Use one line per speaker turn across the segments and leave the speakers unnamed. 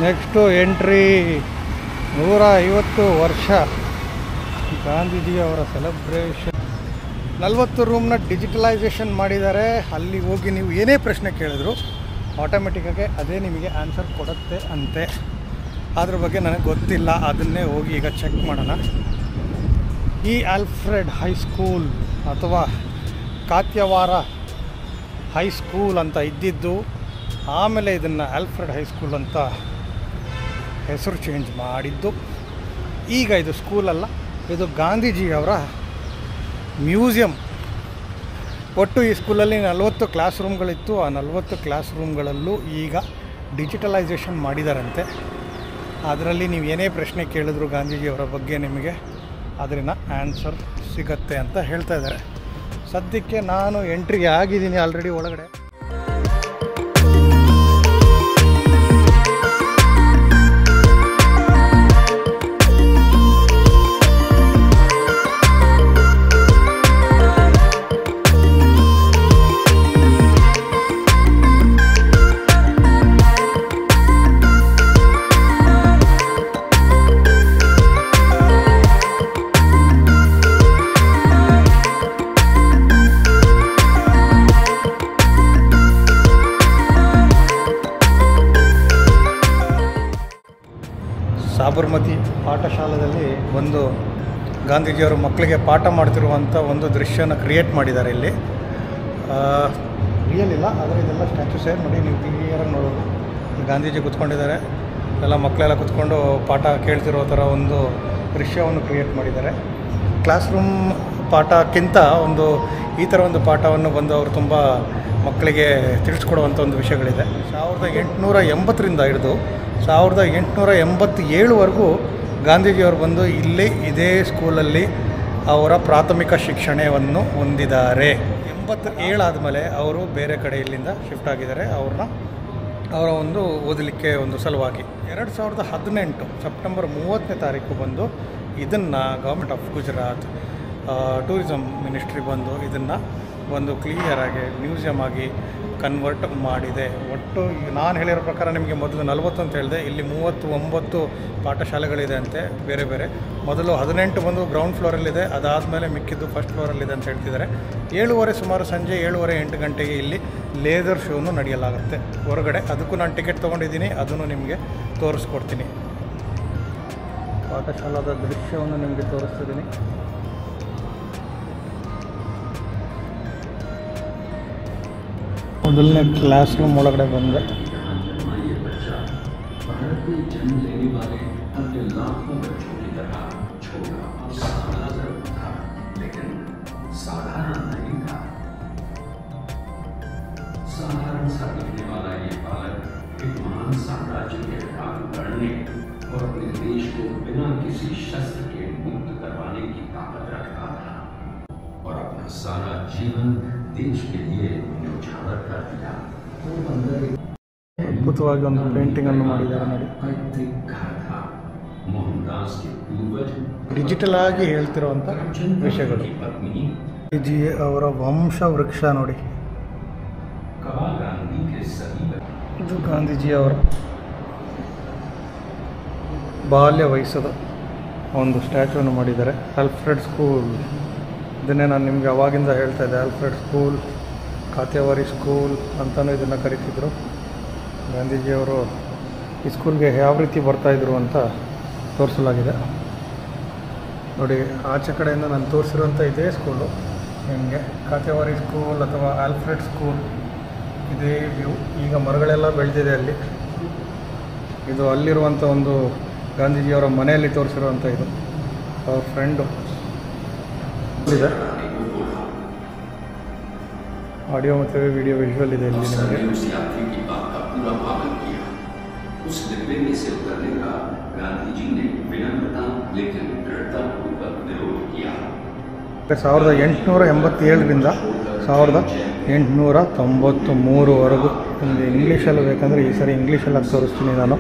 Next entry 150 ವರ್ಷ ಗಾಂಧೀಜಿಯವರ celebration. 40 ರೂಮ್ನ digitalisation ಮಾಡಿದ್ದಾರೆ. ಅಲ್ಲಿ ಹೋಗಿ ನೀವು ಏನೇ ಪ್ರಶ್ನೆ ಕೇಳಿದ್ರು ಆಟೋಮೆಟಿಕ್ಕಾಗಿ ಅದೇ ನಿಮಗೆ ಆನ್ಸರ್ ಕೊಡುತ್ತೆ ಅಂತೆ. ಅದ್ರ ಬಗ್ಗೆ ನನಗೆ ಗೊತ್ತಿಲ್ಲ, ಅದನ್ನೇ ಹೋಗಿ ಈಗ ಚೆಕ್ ಮಾಡೋಣ. ಈ ಆಲ್ಫ್ರೆಡ್ ಹೈಸ್ಕೂಲ್ ಅಥವಾ ಕಾತ್ಯವಾರ ಹೈಸ್ಕೂಲ್ ಅಂತ ಇದ್ದಿದ್ದು, ಆಮೇಲೆ ಇದನ್ನು ಆಲ್ಫ್ರೆಡ್ ಹೈಸ್ಕೂಲ್ ಅಂತ ಹೆಸರು ಚೇಂಜ್ ಮಾಡಿದ್ದು. ಈಗ ಇದು ಸ್ಕೂಲಲ್ಲ, ಇದು ಗಾಂಧೀಜಿಯವರ ಮ್ಯೂಸಿಯಂ. ಒಟ್ಟು ಈ ಸ್ಕೂಲಲ್ಲಿ 40 ಕ್ಲಾಸ್ ರೂಮ್ಗಳಿತ್ತು. ಆ 40 ಕ್ಲಾಸ್ ರೂಮ್ಗಳಲ್ಲೂ ಈಗ ಡಿಜಿಟಲೈಸೇಷನ್ ಮಾಡಿದಾರಂತೆ. ಅದರಲ್ಲಿ ನೀವು ಏನೇ ಪ್ರಶ್ನೆ ಕೇಳಿದ್ರು ಗಾಂಧೀಜಿಯವರ ಬಗ್ಗೆ ನಿಮಗೆ ಅದರಿಂದ ಆನ್ಸರ್ ಸಿಗತ್ತೆ ಅಂತ ಹೇಳ್ತಾ ಇದ್ದಾರೆ. ಸದ್ಯಕ್ಕೆ ನಾನು ಎಂಟ್ರಿಗೆ ಆಗಿದ್ದೀನಿ ಆಲ್ರೆಡಿ ಒಳಗಡೆ. ಸಾಬರ್ಮತಿ ಪಾಠಶಾಲೆಯಲ್ಲಿ ಒಂದು ಗಾಂಧೀಜಿಯವರು ಮಕ್ಕಳಿಗೆ ಪಾಠ ಮಾಡ್ತಿರುವಂಥ ಒಂದು ದೃಶ್ಯನ ಕ್ರಿಯೇಟ್ ಮಾಡಿದ್ದಾರೆ. ಇಲ್ಲಿ ರಿಯಲ್ ಇಲ್ಲ, ಆದರೆ ಇದೆಲ್ಲ ಸ್ಟ್ಯಾಚ್ಯೂಸೇ. ನೋಡಿ, ನೀವು ಕ್ಲಿಯರಾಗಿ ನೋಡೋದು. ಗಾಂಧೀಜಿ ಕೂತ್ಕೊಂಡಿದ್ದಾರೆ, ಎಲ್ಲ ಮಕ್ಕಳೆಲ್ಲ ಕೂತ್ಕೊಂಡು ಪಾಠ ಕೇಳ್ತಿರೋ ಥರ ಒಂದು ದೃಶ್ಯವನ್ನು ಕ್ರಿಯೇಟ್ ಮಾಡಿದ್ದಾರೆ. ಕ್ಲಾಸ್ ರೂಮ್ ಪಾಠಕ್ಕಿಂತ ಈ ಥರ ಒಂದು ಪಾಠವನ್ನು ಬಂದು ಅವರು ತುಂಬ ಮಕ್ಕಳಿಗೆ ತಿಳಿಸ್ಕೊಡುವಂಥ ಒಂದು ವಿಷಯಗಳಿದೆ. 1880ರಿಂದ ಹಿಡಿದು 1887ವರೆಗೂ ಗಾಂಧೀಜಿಯವರು ಬಂದು ಇಲ್ಲಿ ಇದೇ ಸ್ಕೂಲಲ್ಲಿ ಅವರ ಪ್ರಾಥಮಿಕ ಶಿಕ್ಷಣವನ್ನು ಹೊಂದಿದ್ದಾರೆ. 87 ಆದಮೇಲೆ ಅವರು ಬೇರೆ ಕಡೆ ಇಲ್ಲಿಂದ ಶಿಫ್ಟ್ ಆಗಿದ್ದಾರೆ, ಅವರ ಒಂದು ಓದಲಿಕ್ಕೆ ಒಂದು ಸಲುವಾಗಿ. 2018 ಸೆಪ್ಟೆಂಬರ್ 30ನೇ ತಾರೀಕು ಬಂದು ಇದನ್ನು government of Gujarat tourism ministry ಬಂದು ಇದನ್ನು ಒಂದು ಕ್ಲಿಯರಾಗಿ ಮ್ಯೂಸಿಯಮ್ ಆಗಿ ಕನ್ವರ್ಟ್ ಮಾಡಿದೆ. ಒಟ್ಟು ನಾನು ಹೇಳಿರೋ ಪ್ರಕಾರ ನಿಮಗೆ ಮೊದಲು 40 ಅಂತ ಹೇಳಿದೆ, ಇಲ್ಲಿ 39 ಪಾಠಶಾಲೆಗಳಿದೆ ಅಂತೆ ಬೇರೆ ಬೇರೆ. ಮೊದಲು 18 ಬಂದು ಗ್ರೌಂಡ್ ಫ್ಲೋರಲ್ಲಿದೆ, ಅದಾದಮೇಲೆ ಮಿಕ್ಕಿದ್ದು ಫಸ್ಟ್ ಫ್ಲೋರಲ್ಲಿದೆ ಅಂತ ಹೇಳ್ತಿದ್ದಾರೆ. 7:30 ಸುಮಾರು ಸಂಜೆ 7:30-8 ಗಂಟೆಗೆ ಇಲ್ಲಿ ಲೇಸರ್ ಶೋನು ನಡೆಯಲಾಗುತ್ತೆ ಹೊರಗಡೆ. ಅದಕ್ಕೂ ನಾನು ಟಿಕೆಟ್ ತೊಗೊಂಡಿದ್ದೀನಿ, ಅದನ್ನು ನಿಮಗೆ ತೋರಿಸ್ಕೊಡ್ತೀನಿ. ಪಾಠಶಾಲಾದ ದೃಶ್ಯವನ್ನು ನಿಮಗೆ ತೋರಿಸ್ತಿದ್ದೀನಿ. ಮೊದಲನೇ ಕ್ಲಾಸ್ ರೂಮ್ ಒಳಗಡೆ ಬಂದೆ.
साधारण सा दिखने वाला ये बालक एक महान साम्राज्य के काम करने और अपने देश को बिना किसी शस्त्र के मुक्त करवाने की ताकत रखता था और अपना सारा जीवन देश के लिए न्यौछावर कर दिया.
ಅದ್ಭುತವಾಗಿ ಒಂದು ಪೇಂಟಿಂಗ್ ಅನ್ನು ಮಾಡಿದ್ದಾರೆ ನೋಡಿ.
मोहनदास के पूर्वज
ಡಿಜಿಟಲ್ ಆಗಿ ಹೇಳ್ತಿರುವಂಥ ವಿಷಯಗಳು. ಗಾಂಧೀಜಿ ಅವರ ವಂಶ ವೃಕ್ಷ ನೋಡಿ. ಇದು ಗಾಂಧೀಜಿಯವರ ಬಾಲ್ಯ ವಯಸ್ಸದ ಒಂದು ಸ್ಟ್ಯಾಚ್ಯೂವನ್ನು ಮಾಡಿದ್ದಾರೆ. ಆಲ್ಫ್ರೆಡ್ ಸ್ಕೂಲ್, ಇದನ್ನೇ ನಾನು ನಿಮಗೆ ಅವಾಗಿಂದ ಹೇಳ್ತಾ ಇದ್ದೆ. ಆಲ್ಫ್ರೆಡ್ ಸ್ಕೂಲ್, ಕಾತ್ಯವಾರಿ ಸ್ಕೂಲ್ ಅಂತಲೂ ಇದನ್ನು ಕರೀತಿದ್ರು. ಗಾಂಧೀಜಿಯವರು ಈ ಸ್ಕೂಲ್ಗೆ ಯಾವ ರೀತಿ ಬರ್ತಾಯಿದ್ರು ಅಂತ ತೋರಿಸಲಾಗಿದೆ ನೋಡಿ. ಆಚೆ ಕಡೆಯಿಂದ ನಾನು ತೋರಿಸಿರುವಂಥ ಇದೇ ಸ್ಕೂಲು ನಿಮಗೆ ಕಾತ್ಯವಾರಿ ಸ್ಕೂಲ್ ಅಥವಾ ಆಲ್ಫ್ರೆಡ್ ಸ್ಕೂಲ್. ಇದೇ ವ್ಯೂ. ಈಗ ಮರಗಳೆಲ್ಲ ಬೆಳೆದಿದೆ ಅಲ್ಲಿ. ಇದು ಅಲ್ಲಿರುವಂಥ ಒಂದು ಗಾಂಧೀಜಿಯವರ ಮನೆಯಲ್ಲಿ ತೋರಿಸಿರುವಂಥ ಇದು ಅವ್ರ ಫ್ರೆಂಡು ಇದೆ. ಆಡಿಯೋ ಮತ್ತು ವಿಡಿಯೋ ವಿಜುವಲ್ ಇದೆ ಇಲ್ಲಿ ನಿಮಗೆ.
उस डिब्बे में से उतरने का गांधी जी ने विनम्रता लेकिन दृढ़तापूर्वक विरोध किया.
1887ರಿಂದ 1893ವರೆಗೂ. ನಿಮಗೆ ಇಂಗ್ಲೀಷಲ್ಲಿ ಬೇಕಂದರೆ ಈ ಸರಿ ಇಂಗ್ಲೀಷಲ್ಲಿ ತೋರಿಸ್ತೀನಿ ನಾನು.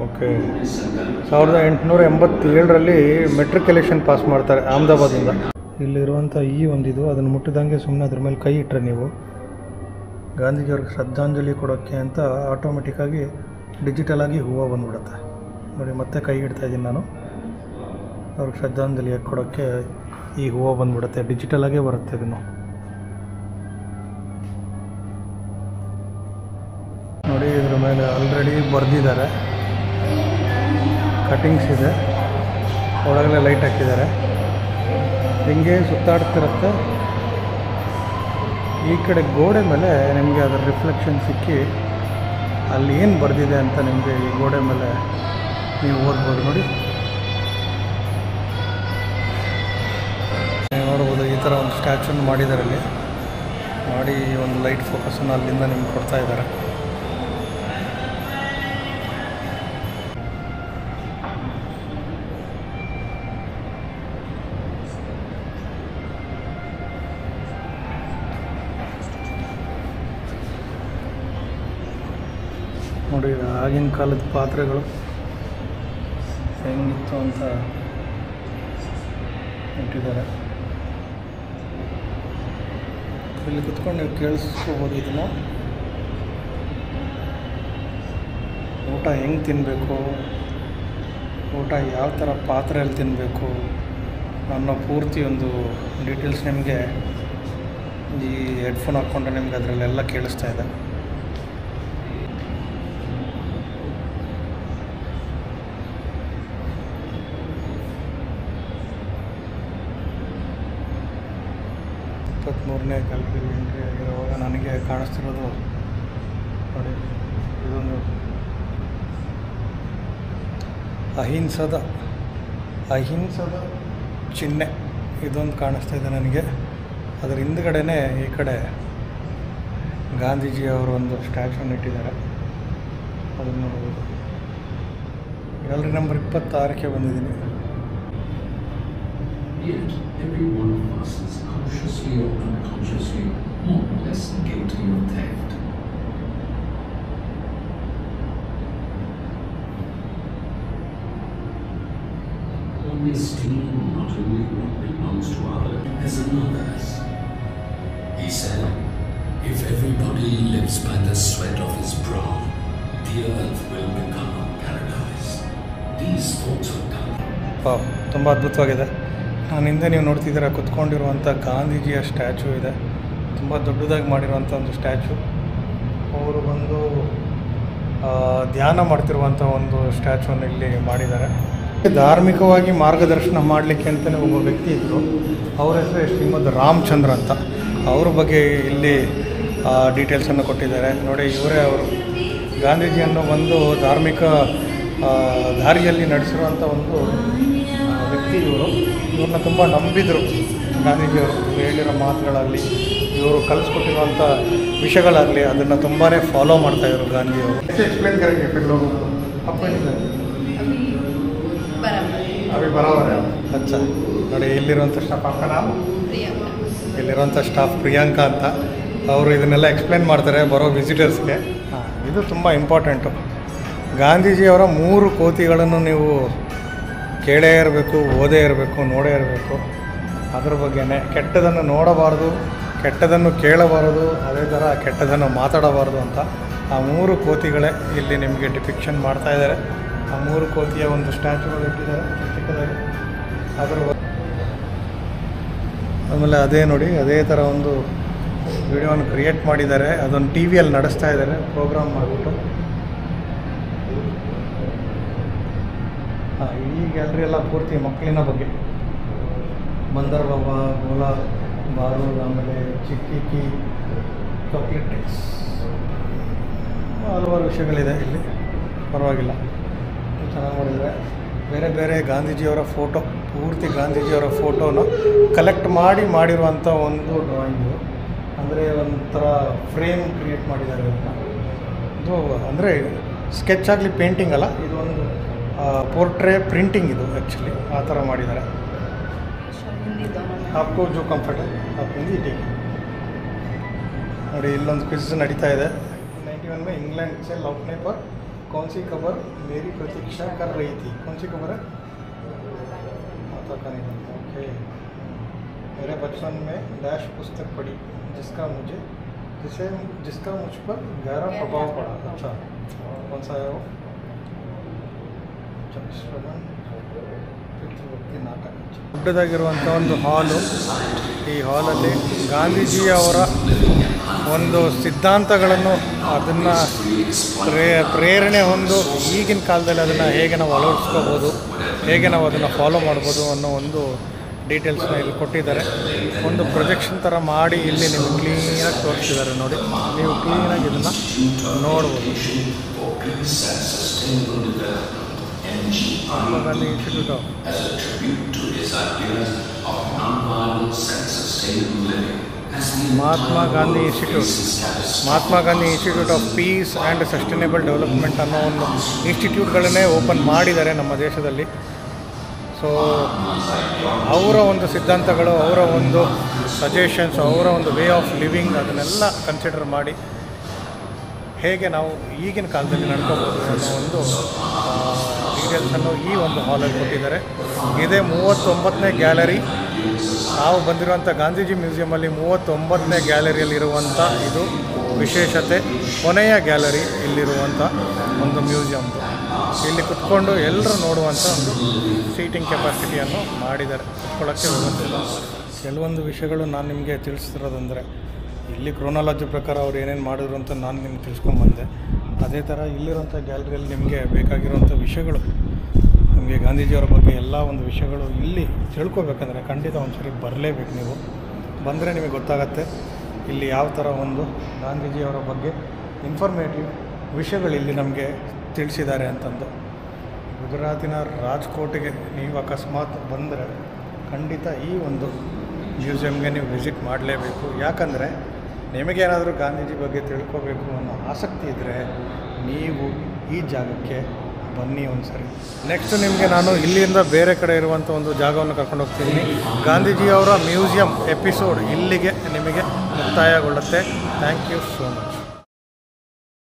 ಓಕೆ. 1887ರಲ್ಲಿ ಮೆಟ್ರಿಕ್ಯುಲೇಷನ್ ಪಾಸ್ ಮಾಡ್ತಾರೆ ಅಹಮದಾಬಾದಿಂದ. ಇಲ್ಲಿರುವಂಥ ಈ ಒಂದಿದು ಅದನ್ನು ಮುಟ್ಟಿದಂಗೆ ಸುಮ್ಮನೆ ಅದ್ರ ಮೇಲೆ ಕೈ ಇಟ್ಟರೆ ನೀವು ಗಾಂಧೀಜಿಯವ್ರಿಗೆ ಶ್ರದ್ಧಾಂಜಲಿ ಕೊಡೋಕ್ಕೆ ಅಂತ ಆಟೋಮೆಟಿಕ್ಕಾಗಿ ಡಿಜಿಟಲಾಗಿ ಹೂವು ಬಂದ್ಬಿಡುತ್ತೆ ನೋಡಿ. ಮತ್ತೆ ಕೈ ಇಡ್ತಾಯಿದ್ದೀನಿ ನಾನು. ಅವ್ರಿಗೆ ಶ್ರದ್ಧಾಂಜಲಿ ಕೊಡೋಕ್ಕೆ ಈ ಹೂವು ಬಂದ್ಬಿಡುತ್ತೆ, ಡಿಜಿಟಲಾಗೇ ಬರುತ್ತೆ ಇದನ್ನು ನೋಡಿ. ಇದ್ರ ಮೇಲೆ ಆಲ್ರೆಡಿ ಬರೆದಿದ್ದಾರೆ, ಕಟಿಂಗ್ಸ್ ಇದೆ, ಒಳಗಡೆ ಲೈಟ್ ಹಾಕಿದ್ದಾರೆ, ಹಿಂಗೆ ಸುತ್ತಾಡ್ತಿರುತ್ತೆ. ಈ ಕಡೆ ಗೋಡೆ ಮೇಲೆ ನಿಮಗೆ ಅದರ ರಿಫ್ಲೆಕ್ಷನ್ ಸಿಕ್ಕಿ ಅಲ್ಲಿ ಏನು ಬರೆದಿದೆ ಅಂತ ನಿಮಗೆ ಈ ಗೋಡೆ ಮೇಲೆ ನೀವು ಓದ್ಬೋದು ನೋಡಿ. ನೋಡ್ಬೋದು ಈ ಥರ ಒಂದು ಸ್ಟ್ಯಾಚ್ಯೂನ ಮಾಡಿದ್ದಾರೆ ಅಲ್ಲಿ ಮಾಡಿ, ಒಂದು ಲೈಟ್ ಫೋಕಸನ್ನು ಅಲ್ಲಿಂದ ನಿಮ್ಗೆ ಕೊಡ್ತಾ ಇದ್ದಾರೆ. ನೋಡಿ ಆಗಿನ ಕಾಲದ ಪಾತ್ರೆಗಳು ಹೆಂಗಿತ್ತು ಅಂತ ಇಟ್ಟಿದ್ದಾರೆ. ಇಲ್ಲಿ ಕುತ್ಕೊಂಡು ನೀವು ಕೇಳಿಸ್ಕೋಬೋದು ಇದನ್ನು. ಊಟ ಹೆಂಗೆ ತಿನ್ನಬೇಕು, ಊಟ ಯಾವ ಥರ ಪಾತ್ರೆಯಲ್ಲಿ ತಿನ್ನಬೇಕು ಅನ್ನೋ ಪೂರ್ತಿ ಒಂದು ಡೀಟೇಲ್ಸ್ ನಿಮಗೆ ಈ ಹೆಡ್ಫೋನ್ ಹಾಕ್ಕೊಂಡ್ರೆ ನಿಮ್ಗೆ ಅದರಲ್ಲೆಲ್ಲ ಕೇಳಿಸ್ತಾ ಇದೆ. ಮೂರನೇ ಗ್ಯಾಲರಿ ಎಂಟ್ರಿ ಆಗಿರುವಾಗ ನನಗೆ ಕಾಣಿಸ್ತಿರೋದು ನೋಡಿ, ಇದೊಂದು ಅಹಿಂಸದ ಚಿಹ್ನೆ ಇದೊಂದು ಕಾಣಿಸ್ತಾ ಇದೆ ನನಗೆ. ಅದರ ಹಿಂದ್ಗಡೆನೇ ಈ ಕಡೆ ಗಾಂಧೀಜಿಯವರು ಒಂದು ಸ್ಟ್ಯಾಚ್ಯೂನ ಇಟ್ಟಿದ್ದಾರೆ, ಅದನ್ನು ನೋಡ್ಬೋದು. ಗ್ಯಾಲರಿ ನಂಬರ್ 26ಕ್ಕೆ ಬಂದಿದ್ದೀನಿ.
Yet, every one of us is consciously or unconsciously more or less guilty of theft. One may steal not only what belongs to others as another's. He said, "If everybody lives by the sweat of his brow, the earth will become a paradise." These thoughts of Gandhi.
ತುಂಬ ಅದ್ಭುತವಾಗಿದೆ. ನಾನು ಹಿಂದೆ ನೀವು ನೋಡ್ತಿದ್ದೀರ ಕುತ್ಕೊಂಡಿರುವಂಥ ಗಾಂಧೀಜಿಯ statue ಇದೆ, ತುಂಬ ದೊಡ್ಡದಾಗಿ ಮಾಡಿರುವಂಥ ಒಂದು ಸ್ಟ್ಯಾಚು. ಅವರು ಬಂದು ಧ್ಯಾನ ಮಾಡ್ತಿರುವಂಥ ಒಂದು ಸ್ಟ್ಯಾಚುವನ್ನು ಇಲ್ಲಿ ಮಾಡಿದ್ದಾರೆ. ಧಾರ್ಮಿಕವಾಗಿ ಮಾರ್ಗದರ್ಶನ ಮಾಡಲಿಕ್ಕೆ ಅಂತಲೇ ಒಬ್ಬ ವ್ಯಕ್ತಿ ಇದ್ದರು, ಅವ್ರ ಹೆಸರು ಶ್ರೀಮದ್ ರಾಮಚಂದ್ರ ಅಂತ. ಅವ್ರ ಬಗ್ಗೆ ಇಲ್ಲಿ ಡೀಟೇಲ್ಸನ್ನು ಕೊಟ್ಟಿದ್ದಾರೆ ನೋಡಿ. ಇವರೇ ಅವರು ಗಾಂಧೀಜಿಯನ್ನು ಒಂದು ಧಾರ್ಮಿಕ ದಾರಿಯಲ್ಲಿ ನಡೆಸಿರುವಂಥ ಒಂದು ವ್ಯಕ್ತಿ ಇವರು. ಇವ್ರನ್ನ ತುಂಬ ನಂಬಿದರು ಗಾಂಧೀಜಿಯವರು. ಹೇಳಿರೋ ಮಾತುಗಳಾಗಲಿ, ಇವರು ಕಲಿಸ್ಕೊಟ್ಟಿರುವಂಥ ವಿಷಯಗಳಾಗಲಿ ಅದನ್ನು ತುಂಬಾ ಫಾಲೋ ಮಾಡ್ತಾಯಿದ್ರು ಗಾಂಧಿಯವರು. ಎಕ್ಸ್ಪ್ಲೇನ್ ಕರೆಂಗೆ फिर लोगों को अभी बराबर है. अच्छा ನೋಡಿ, ಇಲ್ಲಿರುವಂಥ ಸ್ಟಾಫ್ ಇಲ್ಲಿರುವಂಥ ಸ್ಟಾಫ್ ಪ್ರಿಯಾಂಕಾ ಅಂತ. ಅವರು ಇದನ್ನೆಲ್ಲ ಎಕ್ಸ್ಪ್ಲೇನ್ ಮಾಡ್ತಾರೆ ಬರೋ ವಿಸಿಟರ್ಸ್ಗೆ. ಇದು ತುಂಬ ಇಂಪಾರ್ಟೆಂಟು. ಗಾಂಧೀಜಿಯವರ 3 ಕೋತಿಗಳನ್ನು ನೀವು ಕೇಳೇ ಇರಬೇಕು, ಓದೇ ಇರಬೇಕು, ನೋಡೇ ಇರಬೇಕು. ಅದ್ರ ಬಗ್ಗೆನೇ ಕೆಟ್ಟದನ್ನು ನೋಡಬಾರ್ದು, ಕೆಟ್ಟದನ್ನು ಕೇಳಬಾರದು, ಅದೇ ಥರ ಕೆಟ್ಟದನ್ನು ಮಾತಾಡಬಾರ್ದು ಅಂತ ಆ 3 ಕೋತಿಗಳೇ ಇಲ್ಲಿ ನಿಮಗೆ ಡಿಪಿಕ್ಷನ್ ಮಾಡ್ತಾಯಿದ್ದಾರೆ. ಆ 3 ಕೋತಿಯ ಒಂದು ಸ್ಟ್ಯಾಚುಗಳು ಇಟ್ಟಿದ್ದಾರೆ ಚಿಕ್ಕದಾಗಿ. ಅದರ ಆಮೇಲೆ ಅದೇ ನೋಡಿ, ಅದೇ ಥರ ಒಂದು ವಿಡಿಯೋನ ಕ್ರಿಯೇಟ್ ಮಾಡಿದ್ದಾರೆ. ಅದೊಂದು ಟಿ ವಿಯಲ್ಲಿ ನಡೆಸ್ತಾ ಇದ್ದಾರೆ ಪ್ರೋಗ್ರಾಮ್ ಮಾಡಿಬಿಟ್ಟು. ಈ ಗ್ಯಾಲರಿ ಎಲ್ಲ ಪೂರ್ತಿ ಮಕ್ಕಳಿನ ಬಗ್ಗೆ, ಬಂದರ್ ಬಾಬಾ, ಗೋಲಾ ಬಾರೂದ್, ಆಮೇಲೆ ಚಿಕ್ಕಿ, ಚಾಕ್ಲೇಟ್ ಟಿಕ್ಸ್, ಹಲವಾರು ವಿಷಯಗಳಿದೆ ಇಲ್ಲಿ. ಪರವಾಗಿಲ್ಲ, ಚೆನ್ನಾಗಿ ಮಾಡಿದ್ದಾರೆ. ಬೇರೆ ಬೇರೆ ಗಾಂಧೀಜಿಯವರ ಫೋಟೋ, ಪೂರ್ತಿ ಗಾಂಧೀಜಿಯವರ ಫೋಟೋನ ಕಲೆಕ್ಟ್ ಮಾಡಿರುವಂಥ ಒಂದು ಡ್ರಾಯಿಂಗು. ಅಂದರೆ ಒಂಥರ ಫ್ರೇಮ್ ಕ್ರಿಯೇಟ್ ಮಾಡಿದ್ದಾರೆ ಇದನ್ನು. ಇದು ಅಂದರೆ ಸ್ಕೆಚ್ ಆಗಲಿ, ಪೇಂಟಿಂಗ್ ಅಲ್ಲ, ಇದು ಒಂದು ಪೋರ್ಟ್ರೇ ಪ್ರಿಂಟಿಂಗ್ ಇದು ಆ್ಯಕ್ಚುಲಿ. ಆ ಥರ ಮಾಡಿದ್ದಾರೆ. आपको जो कंफर्ट है आप हिंदी ठीक है. ನೋಡಿ, ಇಲ್ಲೊಂದು ಕ್ವಿಜ್ ನಡೀತಾ ಇದೆ. 91 में इंग्लैंड से लौटने पर कौन सी खबर मेरी प्रतीक्षा कर रही थी? कौन सी खबर है? माता का निधन। ओके। मेरे बचपन में डैश पुस्तक पढ़ी जिसका मुझ पर गहरा प्रभाव पड़ा। अच्छा, कौन सा है वो? श्रवण ಪಿತೃಭಕ್ತಿ ನಾಟಕ. ದೊಡ್ಡದಾಗಿರುವಂಥ ಒಂದು ಹಾಲು. ಈ ಹಾಲಲ್ಲಿ ಗಾಂಧೀಜಿಯವರ ಒಂದು ಸಿದ್ಧಾಂತಗಳನ್ನು ಅದನ್ನು ಪ್ರೇರಣೆ ಹೊಂದು ಈಗಿನ ಕಾಲದಲ್ಲಿ ಅದನ್ನು ಹೇಗೆ ನಾವು ಅಳವಡಿಸ್ಕೋಬೋದು, ಹೇಗೆ ನಾವು ಅದನ್ನು ಫಾಲೋ ಮಾಡ್ಬೋದು ಅನ್ನೋ ಒಂದು ಡೀಟೇಲ್ಸ್ನ ಇಲ್ಲಿ ಕೊಟ್ಟಿದ್ದಾರೆ. ಒಂದು ಪ್ರೊಜೆಕ್ಷನ್ ಥರ ಮಾಡಿ ಇಲ್ಲಿ ನೀವು ಕ್ಲೀನಾಗಿ ತೋರಿಸಿದ್ದಾರೆ ನೋಡಿ. ನೀವು ಕ್ಲೀನಾಗಿ ಇದನ್ನು ನೋಡ್ಬೋದು. Mahatma Gandhi institute Mahatma Gandhi institute of peace and sustainable development ಅನ್ನೋ ಒಂದು ಇನ್ಸ್ಟಿಟ್ಯೂಟ್ಗಳನ್ನೇ ಓಪನ್ ಮಾಡಿದ್ದಾರೆ ನಮ್ಮ ದೇಶದಲ್ಲಿ. ಸೊ ಅವರ ಒಂದು ಸಿದ್ಧಾಂತಗಳು, ಅವರ ಒಂದು ಸಜೆಷನ್ಸ್, ಅವರ ಒಂದು ವೇ ಆಫ್ ಲಿವಿಂಗ್ ಅದನ್ನೆಲ್ಲ ಕನ್ಸಿಡರ್ ಮಾಡಿ ಹೇಗೆ ನಾವು ಈಗಿನ ಕಾಲದಲ್ಲಿ ನಡ್ಕೋಬೋದು ಅನ್ನೋ ಒಂದು ಡೀಟೇಲ್ಸನ್ನು ಈ ಒಂದು ಹಾಲಲ್ಲಿ ಕೊಟ್ಟಿದ್ದಾರೆ. ಇದೇ 39ನೇ ಗ್ಯಾಲರಿ. ನಾವು ಬಂದಿರುವಂಥ ಗಾಂಧೀಜಿ ಮ್ಯೂಸಿಯಮಲ್ಲಿ 39ನೇ ಗ್ಯಾಲರಿಯಲ್ಲಿರುವಂಥ ಇದು ವಿಶೇಷತೆ. ಕೊನೆಯ ಗ್ಯಾಲರಿ ಇಲ್ಲಿರುವಂಥ ಒಂದು ಮ್ಯೂಸಿಯಮ್ದು. ಇಲ್ಲಿ ಕುತ್ಕೊಂಡು ಎಲ್ಲರೂ ನೋಡುವಂಥ ಒಂದು ಸೀಟಿಂಗ್ ಕೆಪಾಸಿಟಿಯನ್ನು ಮಾಡಿದ್ದಾರೆ, ಕುತ್ಕೊಳ್ಳೋಕ್ಕೆ ವ್ಯವಸ್ಥೆ. ಕೆಲವೊಂದು ವಿಷಯಗಳು ನಾನು ನಿಮಗೆ ತಿಳಿಸ್ತಿರೋದಂದರೆ, ಇಲ್ಲಿ ಕ್ರೋನಾಲಜಿ ಪ್ರಕಾರ ಅವ್ರು ಏನೇನು ಮಾಡಿದ್ರು ಅಂತ ನಾನು ನಿಮ್ಗೆ ತಿಳ್ಸ್ಕೊಂಬಂದೆ. ಅದೇ ಥರ ಇಲ್ಲಿರುವಂಥ ಗ್ಯಾಲರಿಯಲ್ಲಿ ನಿಮಗೆ ಬೇಕಾಗಿರುವಂಥ ವಿಷಯಗಳು, ನಿಮಗೆ ಗಾಂಧೀಜಿಯವರ ಬಗ್ಗೆ ಎಲ್ಲ ಒಂದು ವಿಷಯಗಳು ಇಲ್ಲಿ ತಿಳ್ಕೊಬೇಕಂದ್ರೆ ಖಂಡಿತ ಒಂದ್ಸರಿ ಬರಲೇಬೇಕು. ನೀವು ಬಂದರೆ ನಿಮಗೆ ಗೊತ್ತಾಗತ್ತೆ ಇಲ್ಲಿ ಯಾವ ಥರ ಒಂದು ಗಾಂಧೀಜಿಯವರ ಬಗ್ಗೆ ಇನ್ಫಾರ್ಮೇಟಿವ್ ವಿಷಯಗಳು ಇಲ್ಲಿ ನಮಗೆ ತಿಳಿಸಿದ್ದಾರೆ ಅಂತಂದು. ಗುಜರಾತಿನ ರಾಜ್ಕೋಟ್ಗೆ ನೀವು ಅಕಸ್ಮಾತ್ ಬಂದರೆ ಖಂಡಿತ ಈ ಒಂದು ಮ್ಯೂಸಿಯಮ್ಗೆ ನೀವು ವಿಸಿಟ್ ಮಾಡಲೇಬೇಕು. ಯಾಕಂದರೆ ನಿಮಗೇನಾದರೂ ಗಾಂಧೀಜಿ ಬಗ್ಗೆ ತಿಳ್ಕೋಬೇಕು ಅನ್ನೋ ಆಸಕ್ತಿ ಇದ್ದರೆ ನೀವು ಈ ಜಾಗಕ್ಕೆ ಬನ್ನಿ ಒಂದ್ಸರಿ. ನೆಕ್ಸ್ಟ್ ನಿಮಗೆ ನಾನು ಇಲ್ಲಿಂದ ಬೇರೆ ಕಡೆ ಇರುವಂಥ ಒಂದು ಜಾಗವನ್ನು ಕರ್ಕೊಂಡು ಹೋಗ್ತೀನಿ. ಗಾಂಧೀಜಿಯವರ ಮ್ಯೂಸಿಯಂ ಎಪಿಸೋಡ್ ಇಲ್ಲಿಗೆ ನಿಮಗೆ ಮುಕ್ತಾಯಗೊಳ್ಳುತ್ತೆ. Thank you so much.